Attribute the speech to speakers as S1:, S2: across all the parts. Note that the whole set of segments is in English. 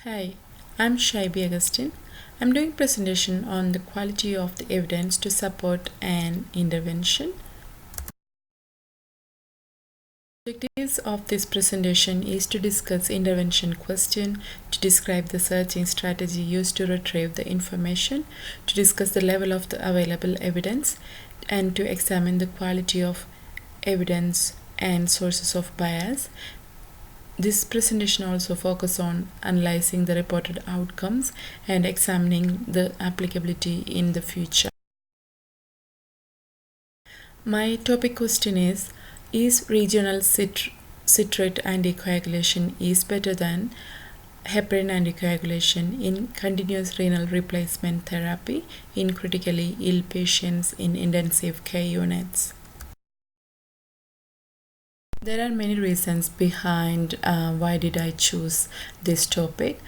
S1: Hi, I'm Shaibi Agustin. I'm doing presentation on the quality of the evidence to support an intervention. The objectives of this presentation is to discuss intervention question, to describe the searching strategy used to retrieve the information, to discuss the level of the available evidence, and to examine the quality of evidence and sources of bias. This presentation also focuses on analyzing the reported outcomes and examining the applicability in the future. My topic question is regional citrate anticoagulation is better than heparin anticoagulation in continuous renal replacement therapy in critically ill patients in intensive care units? There are many reasons behind why did I choose this topic.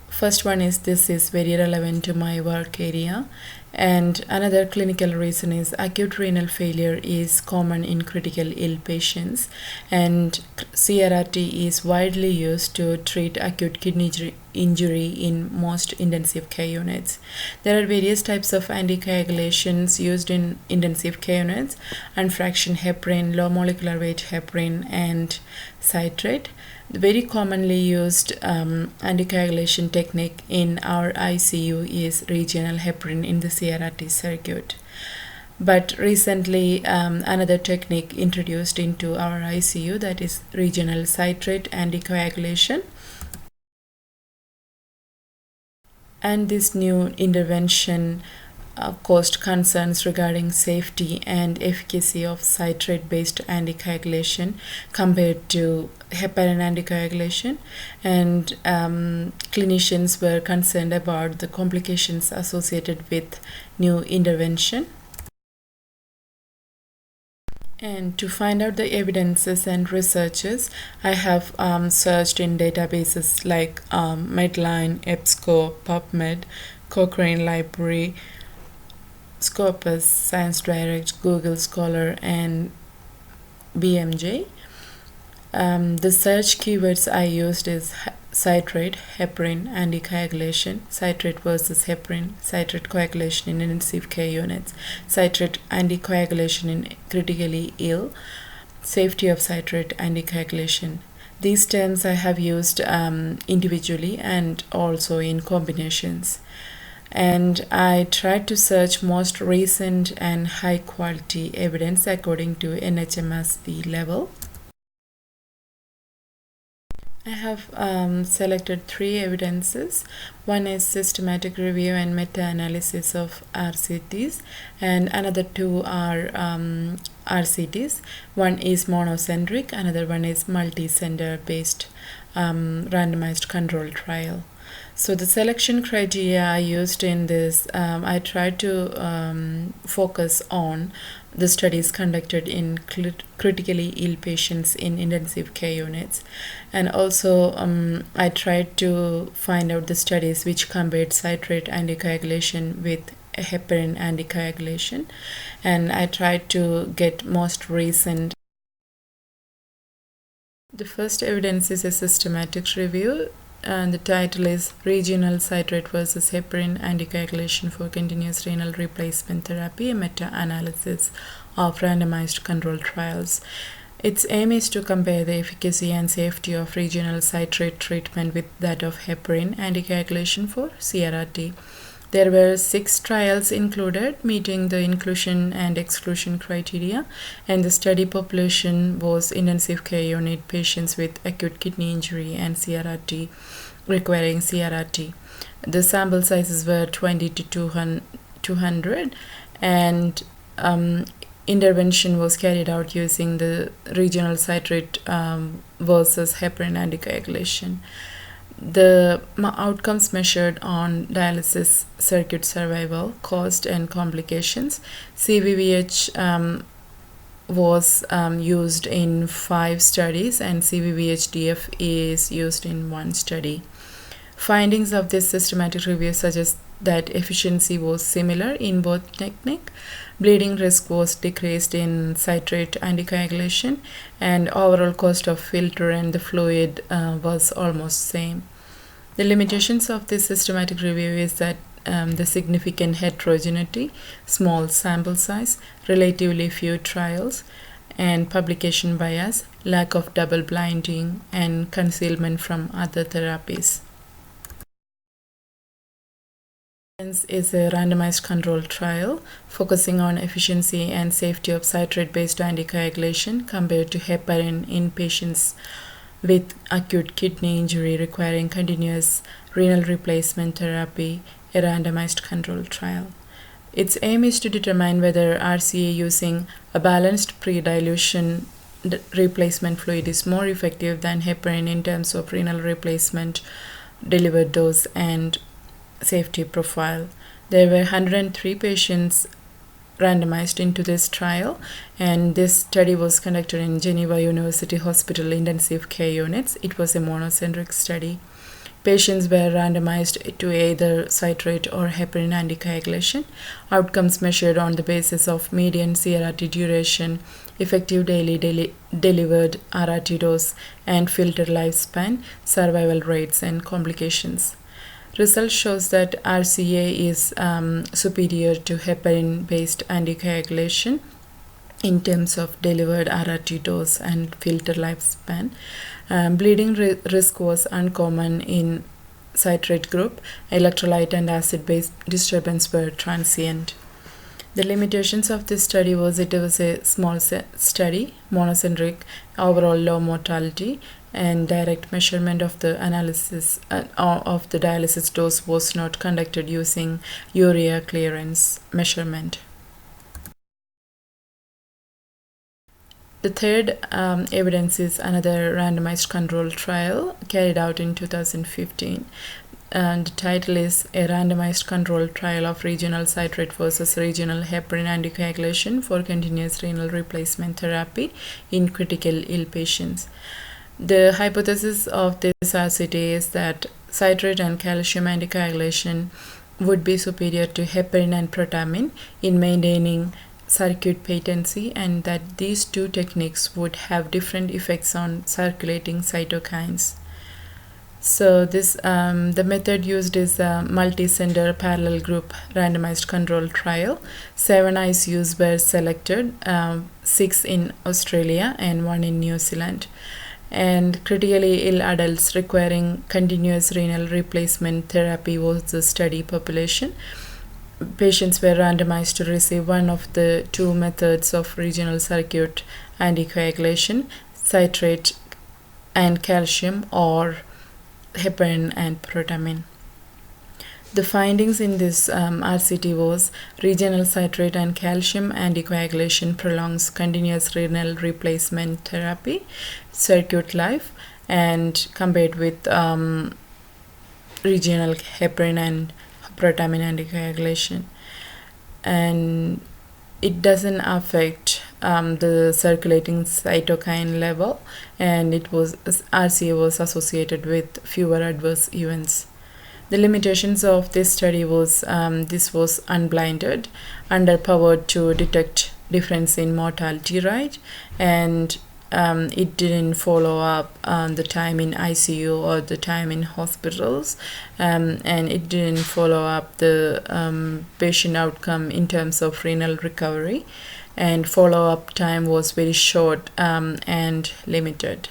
S1: First one is this is very relevant to my work area, and another clinical reason is acute renal failure is common in critical ill patients, and CRRT is widely used to treat acute kidney injury in most intensive care units. There are various types of anticoagulations used in intensive care units: unfractionated heparin, low molecular weight heparin, and citrate. The very commonly used anticoagulation technique in our ICU is regional heparin in the CRRT circuit. But recently, another technique introduced into our ICU, that is regional citrate anticoagulation. And this new intervention caused concerns regarding safety and efficacy of citrate-based anticoagulation compared to heparin anticoagulation, and clinicians were concerned about the complications associated with new intervention. And to find out the evidences and researches, I have searched in databases like Medline, EBSCO, PubMed, Cochrane Library, Scopus, Science Direct, Google Scholar, and BMJ. The search keywords I used is citrate, heparin, anticoagulation, citrate versus heparin, citrate coagulation in intensive care units, citrate anticoagulation in critically ill, safety of citrate anticoagulation. These terms I have used individually and also in combinations. And I tried to search most recent and high quality evidence according to NHMSV level. I have selected three evidences. One is systematic review and meta-analysis of RCTs, and another two are RCTs. One is monocentric, another one is multi-center based randomized control trial. So the selection criteria I used in this, I tried to focus on the studies conducted in critically ill patients in intensive care units, and also I tried to find out the studies which compared citrate anticoagulation with heparin anticoagulation, and I tried to get most recent. The first evidence is a systematic review, and the title is Regional Citrate versus Heparin Anticoagulation for Continuous Renal Replacement Therapy, a meta-analysis of randomized controlled trials. Its aim is to compare the efficacy and safety of regional citrate treatment with that of heparin anticoagulation for CRRT. There were 6 trials included, meeting the inclusion and exclusion criteria, and the study population was intensive care unit patients with acute kidney injury and CRRT requiring CRRT. The sample sizes were 20 to 200, and intervention was carried out using the regional citrate versus heparin anticoagulation. The outcomes measured on dialysis circuit survival, cost, and complications. CVVH was used in 5 studies, and CVVH-DF is used in 1 study. Findings of this systematic review suggest that efficiency was similar in both technique. Bleeding risk was decreased in citrate anticoagulation, and overall cost of filter and the fluid was almost same. The limitations of this systematic review is that the significant heterogeneity, small sample size, relatively few trials, and publication bias, lack of double blinding, and concealment from other therapies. Is a randomized controlled trial focusing on efficiency and safety of citrate-based anticoagulation compared to heparin in patients with acute kidney injury requiring continuous renal replacement therapy, a randomized controlled trial. Its aim is to determine whether RCA using a balanced pre-dilution replacement fluid is more effective than heparin in terms of renal replacement, delivered dose, and safety profile. There were 103 patients randomized into this trial, and this study was conducted in Geneva University Hospital intensive care units. It was a monocentric study. Patients were randomized to either citrate or heparin anticoagulation. Outcomes measured on the basis of median CRRT duration, effective daily delivered RRT dose, and filter lifespan, survival rates, and complications. Result shows that RCA is superior to heparin-based anticoagulation in terms of delivered RRT dose and filter lifespan. Bleeding risk was uncommon in citrate group. Electrolyte and acid-base disturbance were transient. The limitations of this study was it was a small study, monocentric, overall low mortality, and direct measurement of the analysis of the dialysis dose was not conducted using urea clearance measurement. The third evidence is another randomized controlled trial carried out in 2015. And the title is A Randomized Controlled Trial of Regional Citrate versus Regional Heparin Anticoagulation for Continuous Renal Replacement Therapy in Critical Ill Patients. The hypothesis of this RCT is that citrate and calcium anticoagulation would be superior to heparin and protamine in maintaining circuit patency, and that these two techniques would have different effects on circulating cytokines. So this the method used is a multi-center parallel group randomized controlled trial. 7 ICUs were selected, 6 in Australia and 1 in New Zealand. And critically ill adults requiring continuous renal replacement therapy was the study population. Patients were randomized to receive one of the two methods of regional circuit anticoagulation, citrate and calcium, or heparin and protamine. The findings in this RCT was regional citrate and calcium anticoagulation prolongs continuous renal replacement therapy, circuit life, and compared with regional heparin and protamine anticoagulation. And it doesn't affect the circulating cytokine level, and RCA was associated with fewer adverse events. The limitations of this study was this was unblinded, underpowered to detect difference in mortality rate, and it didn't follow up the time in ICU or the time in hospitals, and it didn't follow up the patient outcome in terms of renal recovery, and follow-up time was very short and limited.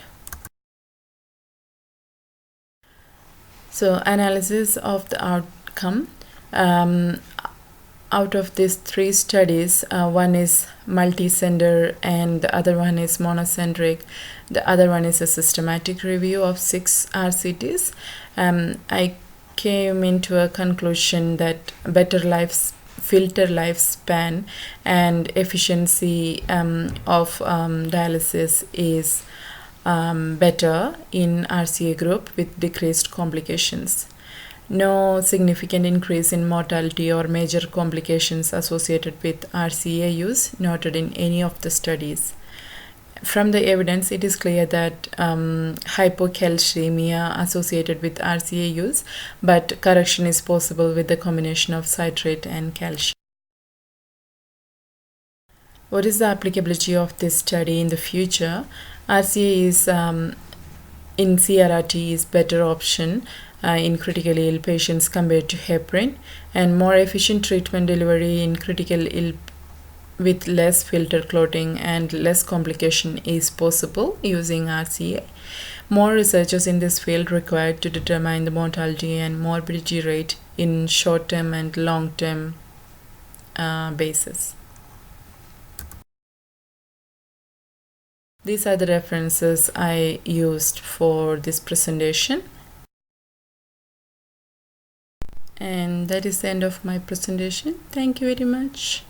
S1: So analysis of the outcome. Out of these 3 studies, one is multi-center and the other one is monocentric. The other one is a systematic review of 6 RCTs. I came into a conclusion that better filter lifespan and efficiency of dialysis is better in RCA group with decreased complications. No significant increase in mortality or major complications associated with RCA use noted in any of the studies. From the evidence, it is clear that hypocalcemia associated with RCA use, but correction is possible with the combination of citrate and calcium. What is the applicability of this study in the future? RCA is in CRRT is better option in critically ill patients compared to heparin, and more efficient treatment delivery in critical ill with less filter clotting and less complication is possible using RCA. More researchers in this field required to determine the mortality and morbidity rate in short-term and long-term basis. These are the references I used for this presentation. And that is the end of my presentation. Thank you very much.